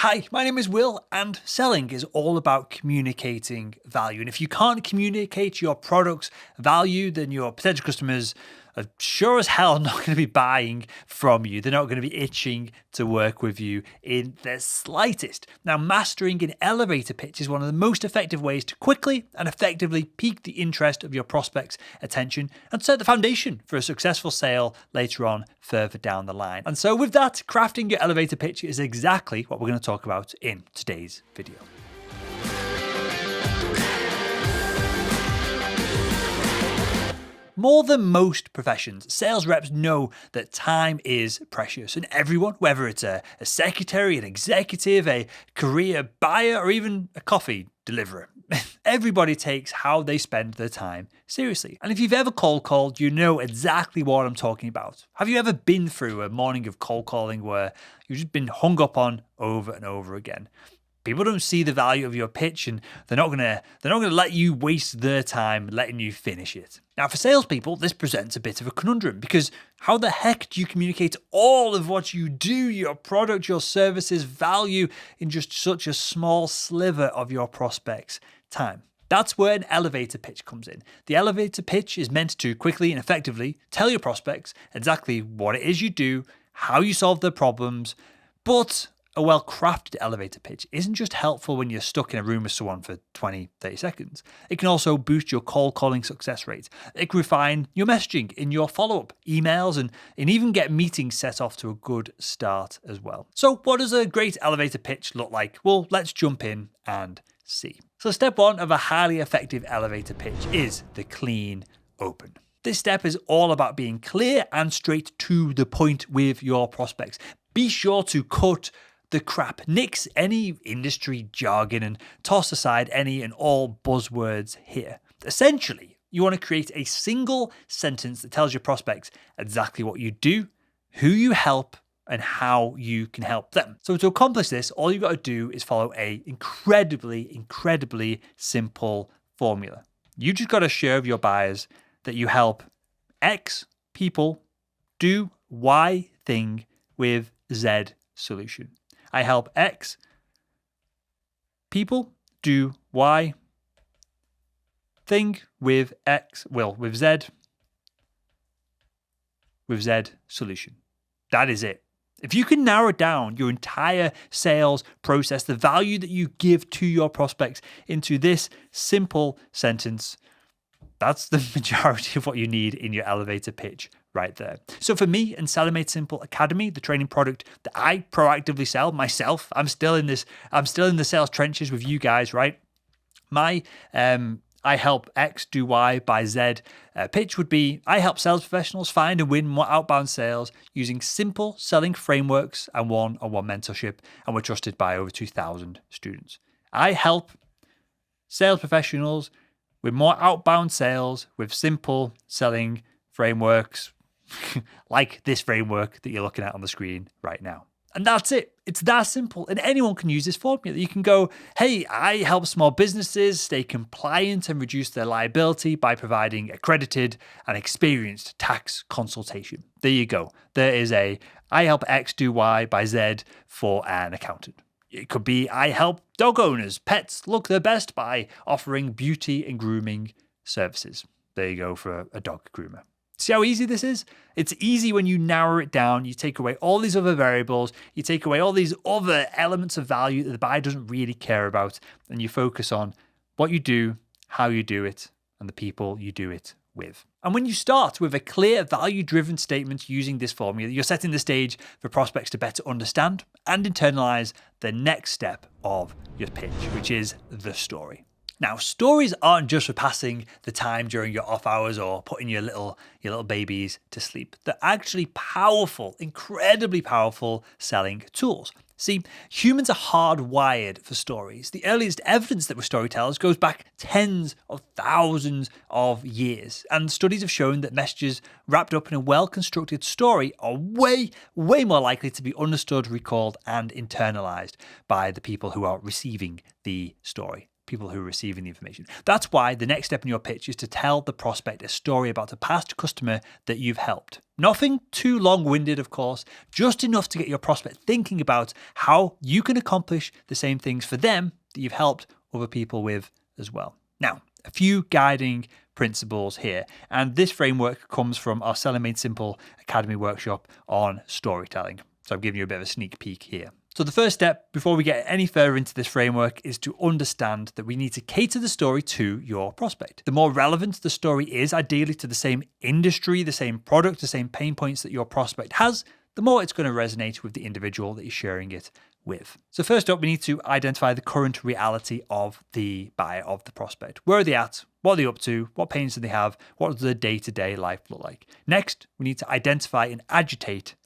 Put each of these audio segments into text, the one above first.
Hi, my name is Will, and selling is all about communicating value. And if you can't communicate your product's value, then your potential customers are sure as hell not going to be buying from you. They're not going to be itching to work with you in the slightest. Now, mastering an elevator pitch is one of the most effective ways to quickly and effectively pique the interest of your prospect's attention and set the foundation for a successful sale later on further down the line. And so with that, crafting your elevator pitch is exactly what we're going to talk about in today's video. More than most professions, sales reps know that time is precious, and everyone, whether it's a secretary, an executive, a career buyer, or even a coffee deliverer, everybody takes how they spend their time seriously. And if you've ever cold called, you know exactly what I'm talking about. Have you ever been through a morning of cold calling where you've just been hung up on over and over again? People don't see the value of your pitch, and they're not gonna let you waste their time letting you finish it. Now, for salespeople, this presents a bit of a conundrum, because how the heck do you communicate all of what you do, your product, your services, value in just such a small sliver of your prospect's time? That's where an elevator pitch comes in. The elevator pitch is meant to quickly and effectively tell your prospects exactly what it is you do, how you solve their problems, but a well-crafted elevator pitch isn't just helpful when you're stuck in a room with someone for 20, 30 seconds. It can also boost your cold calling success rate. It can refine your messaging in your follow-up emails and even get meetings set off to a good start as well. So what does a great elevator pitch look like? Well, let's jump in and see. So step one of a highly effective elevator pitch is the clean open. This step is all about being clear and straight to the point with your prospects. Be sure to cut the crap, nix any industry jargon, and toss aside any and all buzzwords here. Essentially, you want to create a single sentence that tells your prospects exactly what you do, who you help, and how you can help them. So to accomplish this, all you've got to do is follow a incredibly simple formula. You just got to share with your buyers that you help X people do Y thing with Z solution. I help X people do Y thing with Z solution. That is it. If you can narrow down your entire sales process, the value that you give to your prospects into this simple sentence, that's the majority of what you need in your elevator pitch right there. So for me and Sell Made Simple Academy, the training product that I proactively sell myself, I'm still in the sales trenches with you guys, right? My I help X do Y by Z pitch would be, I help sales professionals find and win more outbound sales using simple selling frameworks and one-on-one mentorship, and we're trusted by over 2,000 students. I help sales professionals with more outbound sales with simple selling frameworks like this framework that you're looking at on the screen right now. And that's it. It's that simple. And anyone can use this formula. You can go, hey, I help small businesses stay compliant and reduce their liability by providing accredited and experienced tax consultation. There you go. There is I help X do Y by Z for an accountant. It could be, I help dog owners, pets look their best by offering beauty and grooming services. There you go for a dog groomer. See how easy this is? It's easy when you narrow it down, you take away all these other variables, you take away all these other elements of value that the buyer doesn't really care about, and you focus on what you do, how you do it, and the people you do it with. And when you start with a clear value-driven statement using this formula, you're setting the stage for prospects to better understand and internalize the next step of your pitch, which is the story. Now, stories aren't just for passing the time during your off hours or putting your little babies to sleep. They're actually powerful, incredibly powerful selling tools. See, humans are hardwired for stories. The earliest evidence that we're storytellers goes back tens of thousands of years. And studies have shown that messages wrapped up in a well-constructed story are way more likely to be understood, recalled, and internalized by the people who are receiving the story. people who are receiving the information. That's why the next step in your pitch is to tell the prospect a story about a past customer that you've helped. Nothing too long-winded, of course, just enough to get your prospect thinking about how you can accomplish the same things for them that you've helped other people with as well. Now, a few guiding principles here, and this framework comes from our Selling Made Simple Academy workshop on storytelling. So I'm giving you a bit of a sneak peek here. So the first step before we get any further into this framework is to understand that we need to cater the story to your prospect. The more relevant the story is, ideally to the same industry, the same product, the same pain points that your prospect has, the more it's going to resonate with the individual that you're sharing it with. So first up, we need to identify the current reality of the buyer, of the prospect. Where are they at? What are they up to? What pains do they have? What does their day-to-day life look like? Next, we need to identify and agitate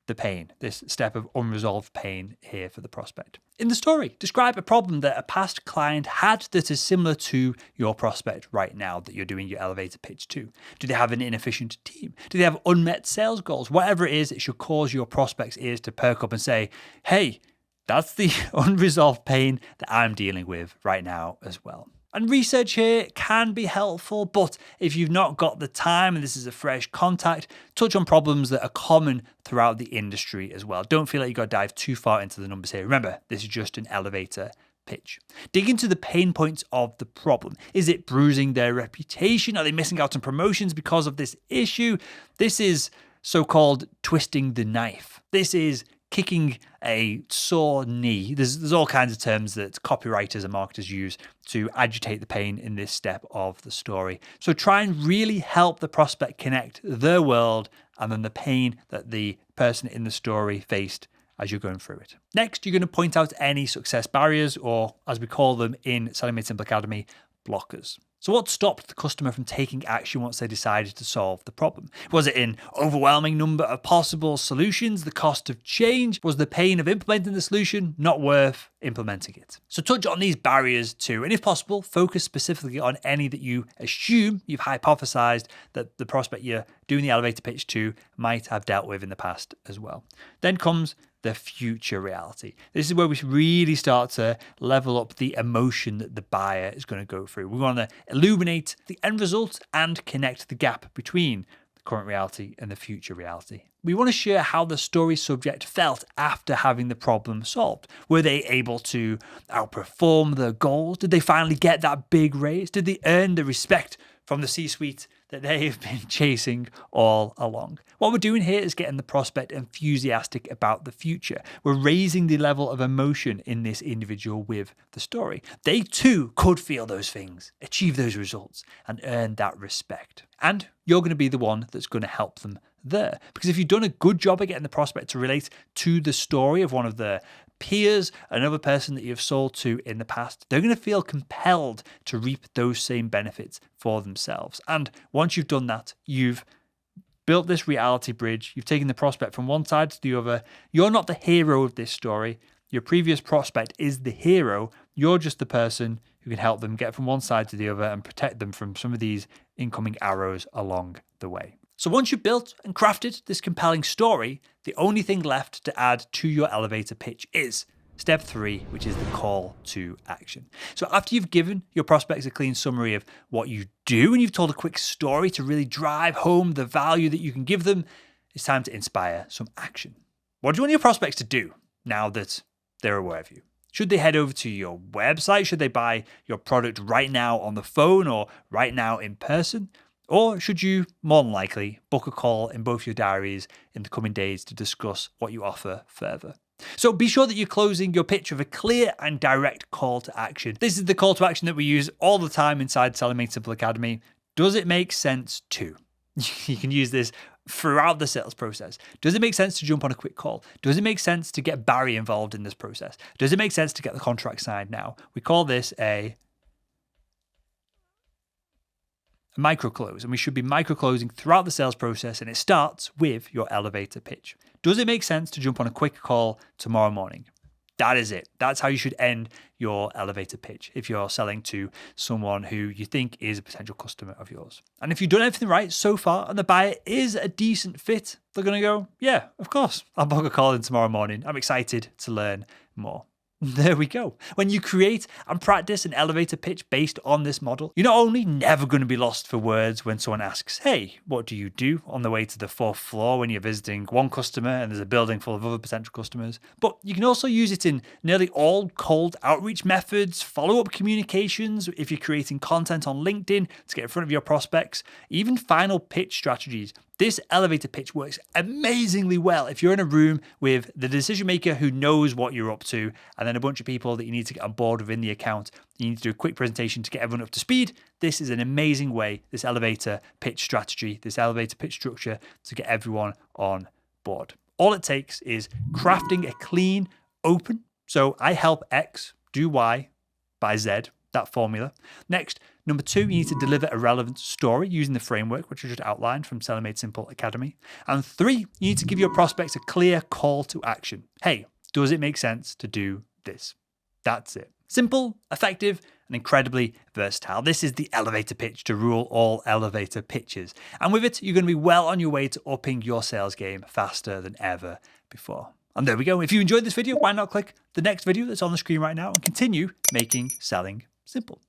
the pain, this step of unresolved pain here for the prospect. In the story, describe a problem that a past client had that is similar to your prospect right now that you're doing your elevator pitch to. Do they have an inefficient team? Do they have unmet sales goals? Whatever it is, it should cause your prospect's ears to perk up and say, hey, that's the unresolved pain that I'm dealing with right now as well. And research here can be helpful, but if you've not got the time and this is a fresh contact, touch on problems that are common throughout the industry as well. Don't feel like you've got to dive too far into the numbers here. Remember, this is just an elevator pitch. Dig into the pain points of the problem. Is it bruising their reputation? Are they missing out on promotions because of this issue? This is so-called twisting the knife. This is kicking a sore knee. There's all kinds of terms that copywriters and marketers use to agitate the pain in this step of the story. So try and really help the prospect connect their world and then the pain that the person in the story faced as you're going through it. Next, you're going to point out any success barriers, or as we call them in Selling Made Simple Academy, blockers. So what stopped the customer from taking action once they decided to solve the problem? Was it an overwhelming number of possible solutions, the cost of change? Was the pain of implementing the solution not worth implementing it? So touch on these barriers too, and if possible, focus specifically on any that you assume you've hypothesized that the prospect you're doing the elevator pitch to might have dealt with in the past as well. Then comes the future reality. This is where we really start to level up the emotion that the buyer is going to go through. We want to illuminate the end result and connect the gap between the current reality and the future reality. We want to share how the story subject felt after having the problem solved. Were they able to outperform their goals? Did they finally get that big raise? Did they earn the respect from the C-suite that they have been chasing all along? What we're doing here is getting the prospect enthusiastic about the future. We're raising the level of emotion in this individual with the story. They too could feel those things, achieve those results, and earn that respect. And you're going to be the one that's going to help them there. Because if you've done a good job of getting the prospect to relate to the story of one of their peers, another person that you've sold to in the past, they're going to feel compelled to reap those same benefits for themselves. And once you've done that, you've built this reality bridge. You've taken the prospect from one side to the other. You're not the hero of this story. Your previous prospect is the hero. You're just the person who can help them get from one side to the other and protect them from some of these incoming arrows along the way. So once you've built and crafted this compelling story, the only thing left to add to your elevator pitch is step 3, which is the call to action. So after you've given your prospects a clean summary of what you do and you've told a quick story to really drive home the value that you can give them, it's time to inspire some action. What do you want your prospects to do now that they're aware of you? Should they head over to your website? Should they buy your product right now on the phone or right now in person? Or should you, more than likely, book a call in both your diaries in the coming days to discuss what you offer further? So be sure that you're closing your pitch with a clear and direct call to action. This is the call to action that we use all the time inside Selling Made Simple Academy. Does it make sense to? You can use this throughout the sales process. Does it make sense to jump on a quick call? Does it make sense to get Barry involved in this process? Does it make sense to get the contract signed now? We call this a micro close, and we should be micro closing throughout the sales process, and it starts with your elevator pitch. Does it make sense to jump on a quick call tomorrow morning? That is it. That's how you should end your elevator pitch if you're selling to someone who you think is a potential customer of yours. And if you've done everything right so far and the buyer is a decent fit, they're going to go, yeah, of course, I'll book a call in tomorrow morning. I'm excited to learn more. There we go. When you create and practice an elevator pitch based on this model, you're not only never going to be lost for words when someone asks, hey, what do you do on the way to the fourth floor when you're visiting one customer and there's a building full of other potential customers, but you can also use it in nearly all cold outreach methods, follow-up communications, if you're creating content on LinkedIn to get in front of your prospects, even final pitch strategies. This elevator pitch works amazingly well if you're in a room with the decision maker who knows what you're up to, and then a bunch of people that you need to get on board within the account. You need to do a quick presentation to get everyone up to speed. This is an amazing way, this elevator pitch strategy, this elevator pitch structure, to get everyone on board. All it takes is crafting a clean, open, so I help X do Y by Z, that formula. Next, number 2, you need to deliver a relevant story using the framework, which I just outlined from Selling Made Simple Academy. And 3, you need to give your prospects a clear call to action. Hey, does it make sense to do this? That's it. Simple, effective, and incredibly versatile. This is the elevator pitch to rule all elevator pitches. And with it, you're going to be well on your way to upping your sales game faster than ever before. And there we go. If you enjoyed this video, why not click the next video that's on the screen right now and continue making selling simple.